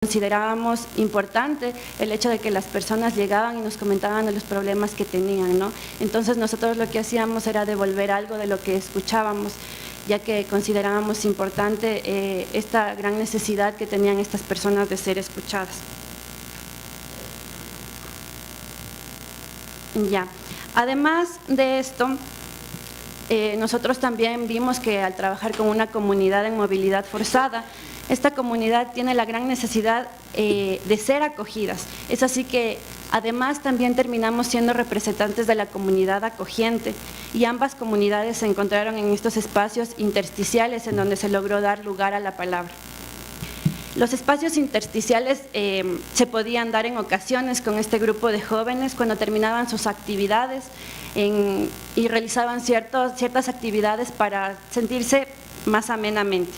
considerábamos importante el hecho de que las personas llegaban y nos comentaban de los problemas que tenían, ¿no? Entonces nosotros lo que hacíamos era devolver algo de lo que escuchábamos, ya que considerábamos importante esta gran necesidad que tenían estas personas de ser escuchadas. Ya. Además de esto, nosotros también vimos que al trabajar con una comunidad en movilidad forzada, esta comunidad tiene la gran necesidad de ser acogidas. Es así que además también terminamos siendo representantes de la comunidad acogiente y ambas comunidades se encontraron en estos espacios intersticiales en donde se logró dar lugar a la palabra. Los espacios intersticiales se podían dar en ocasiones con este grupo de jóvenes cuando terminaban sus actividades y realizaban ciertas actividades para sentirse más amenamente.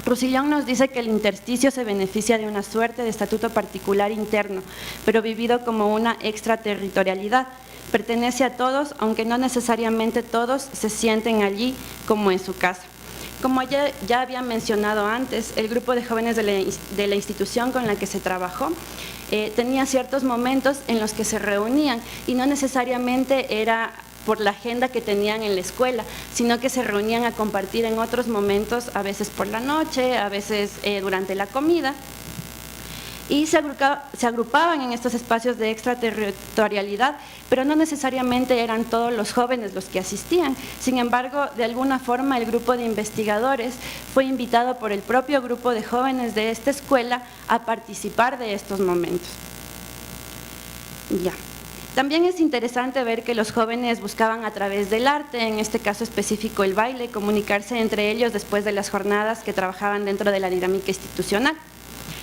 Roussillon nos dice que el intersticio se beneficia de una suerte de estatuto particular interno, pero vivido como una extraterritorialidad. Pertenece a todos, aunque no necesariamente todos se sienten allí como en su casa. Como ya había mencionado antes, el grupo de jóvenes de la institución con la que se trabajó tenía ciertos momentos en los que se reunían y no necesariamente era por la agenda que tenían en la escuela, sino que se reunían a compartir en otros momentos, a veces por la noche, a veces durante la comida, y se agrupaban en estos espacios de extraterritorialidad, pero no necesariamente eran todos los jóvenes los que asistían. Sin embargo, de alguna forma el grupo de investigadores fue invitado por el propio grupo de jóvenes de esta escuela a participar de estos momentos. Ya. También es interesante ver que los jóvenes buscaban a través del arte, en este caso específico el baile, comunicarse entre ellos después de las jornadas que trabajaban dentro de la dinámica institucional.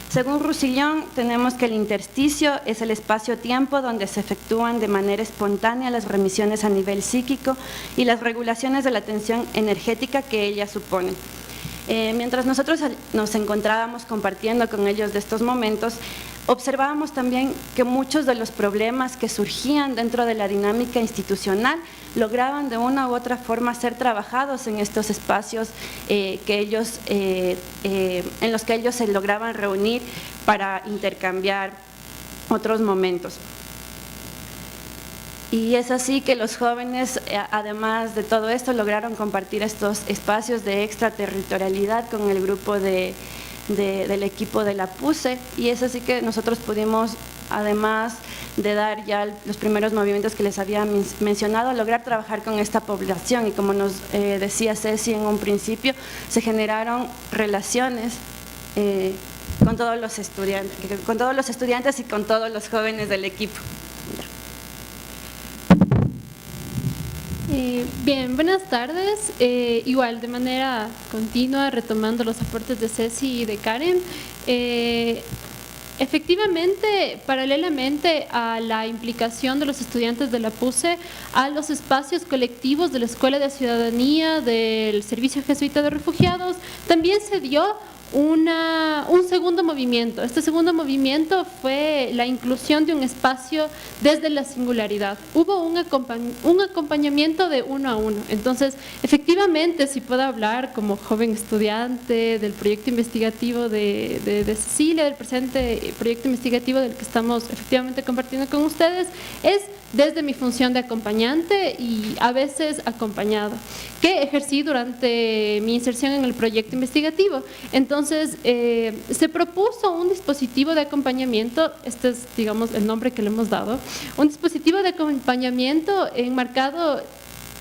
Según Roussillon, tenemos que el intersticio es el espacio-tiempo donde se efectúan de manera espontánea las remisiones a nivel psíquico y las regulaciones de la tensión energética que ellas suponen. Mientras nosotros nos encontrábamos compartiendo con ellos de estos momentos, observábamos también que muchos de los problemas que surgían dentro de la dinámica institucional lograban de una u otra forma ser trabajados en estos espacios en los que ellos se lograban reunir para intercambiar otros momentos. Y es así que los jóvenes, además de todo esto, lograron compartir estos espacios de extraterritorialidad con el grupo del equipo de la PUCE, y es así que nosotros pudimos, además de dar ya los primeros movimientos que les había mencionado, lograr trabajar con esta población. Y como nos decía Ceci en un principio, se generaron relaciones con todos los estudiantes y con todos los jóvenes del equipo. Bien, buenas tardes. Igual, de manera continua, retomando los aportes de Ceci y de Karen, efectivamente, paralelamente a la implicación de los estudiantes de la PUCE a los espacios colectivos de la Escuela de Ciudadanía, del Servicio Jesuita de Refugiados, también se dio un segundo movimiento. Este segundo movimiento fue la inclusión de un espacio desde la singularidad. Hubo un acompañamiento de uno a uno. Entonces, efectivamente, si puedo hablar como joven estudiante del proyecto investigativo de Cecilia, del presente proyecto investigativo del que estamos efectivamente compartiendo con ustedes, es desde mi función de acompañante y a veces acompañado, que ejercí durante mi inserción en el proyecto investigativo. Entonces, se propuso un dispositivo de acompañamiento, este es, digamos, el nombre que le hemos dado, un dispositivo de acompañamiento enmarcado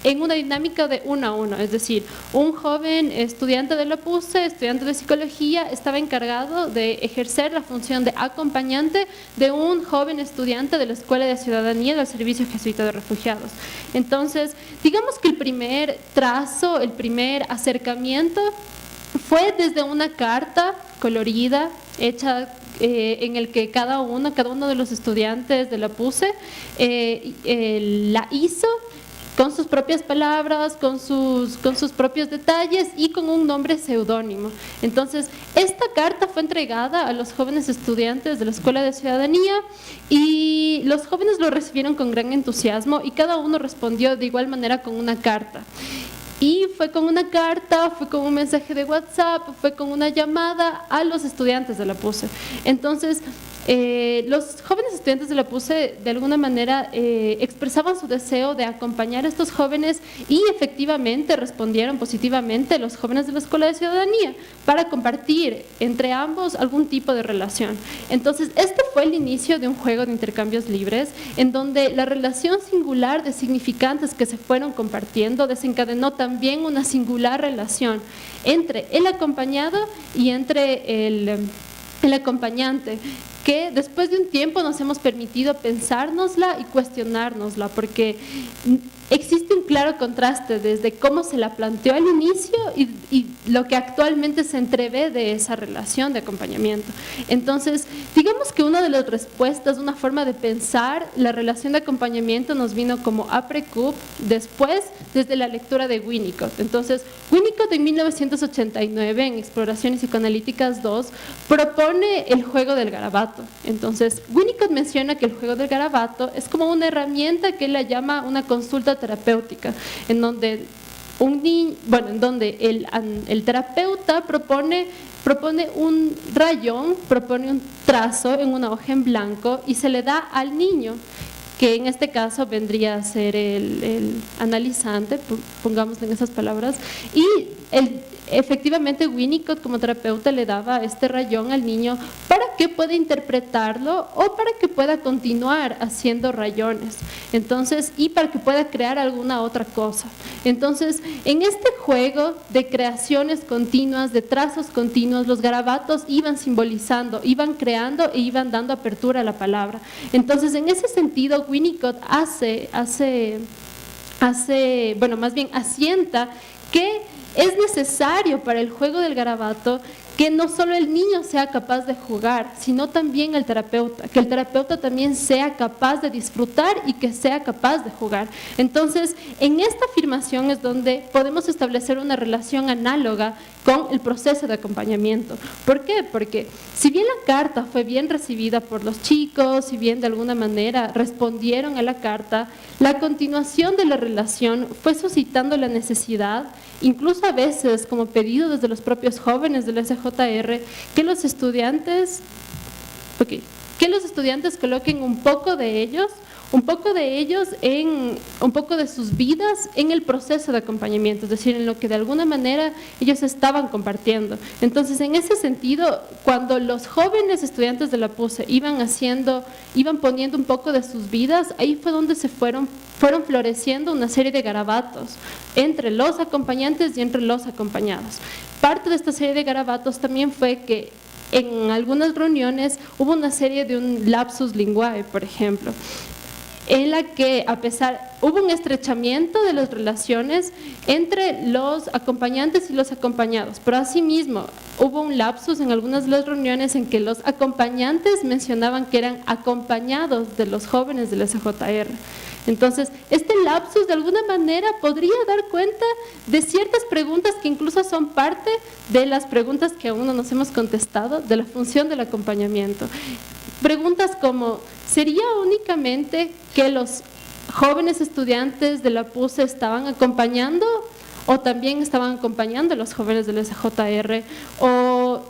en una dinámica de uno a uno, es decir, un joven estudiante de la PUCE, estudiante de psicología, estaba encargado de ejercer la función de acompañante de un joven estudiante de la Escuela de Ciudadanía del Servicio Jesuita de Refugiados. Entonces, digamos que el primer trazo, el primer acercamiento fue desde una carta colorida, hecha en el que cada uno de los estudiantes de la PUCE la hizo con sus propias palabras, con sus propios detalles y con un nombre seudónimo. Entonces, esta carta fue entregada a los jóvenes estudiantes de la Escuela de Ciudadanía y los jóvenes lo recibieron con gran entusiasmo y cada uno respondió de igual manera con una carta. Y fue con una carta, fue con un mensaje de WhatsApp, fue con una llamada a los estudiantes de la PUCE. Entonces, los jóvenes estudiantes de la PUCE de alguna manera expresaban su deseo de acompañar a estos jóvenes y efectivamente respondieron positivamente los jóvenes de la Escuela de Ciudadanía para compartir entre ambos algún tipo de relación. Entonces, este fue el inicio de un juego de intercambios libres en donde la relación singular de significantes que se fueron compartiendo desencadenó también una singular relación entre el acompañado y entre el acompañante, que después de un tiempo nos hemos permitido pensárnosla y cuestionárnosla, porque existe un claro contraste desde cómo se la planteó al inicio y lo que actualmente se entrevé de esa relación de acompañamiento. Entonces, digamos que una de las respuestas, una forma de pensar la relación de acompañamiento nos vino como après-coup, después desde la lectura de Winnicott. Entonces, Winnicott en 1989, en Exploraciones Psicoanalíticas 2, propone el juego del garabato. Entonces, Winnicott menciona que el juego del garabato es como una herramienta que él la llama una consulta terapéutica, en donde el terapeuta propone un rayón, propone un trazo en una hoja en blanco y se le da al niño, que en este caso vendría a ser el analizante, pongámoslo en esas palabras, y efectivamente Winnicott como terapeuta le daba este rayón al niño para que pueda interpretarlo o para que pueda continuar haciendo rayones, entonces, y para que pueda crear alguna otra cosa. Entonces, en este juego de creaciones continuas, de trazos continuos, los garabatos iban simbolizando, iban creando e iban dando apertura a la palabra. Entonces, en ese sentido, Winnicott asienta que es necesario para el juego del garabato que no solo el niño sea capaz de jugar, sino también el terapeuta, que el terapeuta también sea capaz de disfrutar y que sea capaz de jugar. Entonces, en esta afirmación es donde podemos establecer una relación análoga con el proceso de acompañamiento. ¿Por qué? Porque si bien la carta fue bien recibida por los chicos, si bien de alguna manera respondieron a la carta, la continuación de la relación fue suscitando la necesidad, incluso a veces como pedido desde los propios jóvenes del SJR, que los estudiantes coloquen un poco de sus vidas en el proceso de acompañamiento, es decir, en lo que de alguna manera ellos estaban compartiendo. Entonces, en ese sentido, cuando los jóvenes estudiantes de la PUCE iban poniendo un poco de sus vidas, ahí fue donde se fueron floreciendo una serie de garabatos entre los acompañantes y entre los acompañados. Parte de esta serie de garabatos también fue que en algunas reuniones hubo una serie de un lapsus linguae, por ejemplo, en la que hubo un estrechamiento de las relaciones entre los acompañantes y los acompañados, pero asimismo hubo un lapsus en algunas de las reuniones en que los acompañantes mencionaban que eran acompañados de los jóvenes del SJR. Entonces, este lapsus de alguna manera podría dar cuenta de ciertas preguntas que incluso son parte de las preguntas que aún no nos hemos contestado de la función del acompañamiento. Preguntas como, ¿sería únicamente que los jóvenes estudiantes de la PUCE estaban acompañando o también estaban acompañando a los jóvenes del SJR? ¿O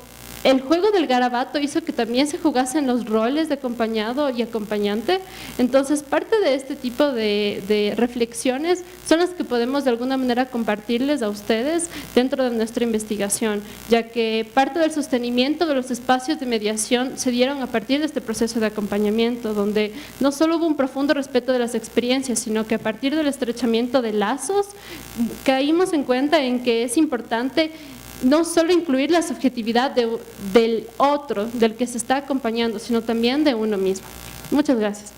el juego del garabato hizo que también se jugasen los roles de acompañado y acompañante? Entonces, parte de este tipo de reflexiones son las que podemos de alguna manera compartirles a ustedes dentro de nuestra investigación, ya que parte del sostenimiento de los espacios de mediación se dieron a partir de este proceso de acompañamiento, donde no solo hubo un profundo respeto de las experiencias, sino que a partir del estrechamiento de lazos, caímos en cuenta en que es importante no solo incluir la subjetividad del otro, del que se está acompañando, sino también de uno mismo. Muchas gracias.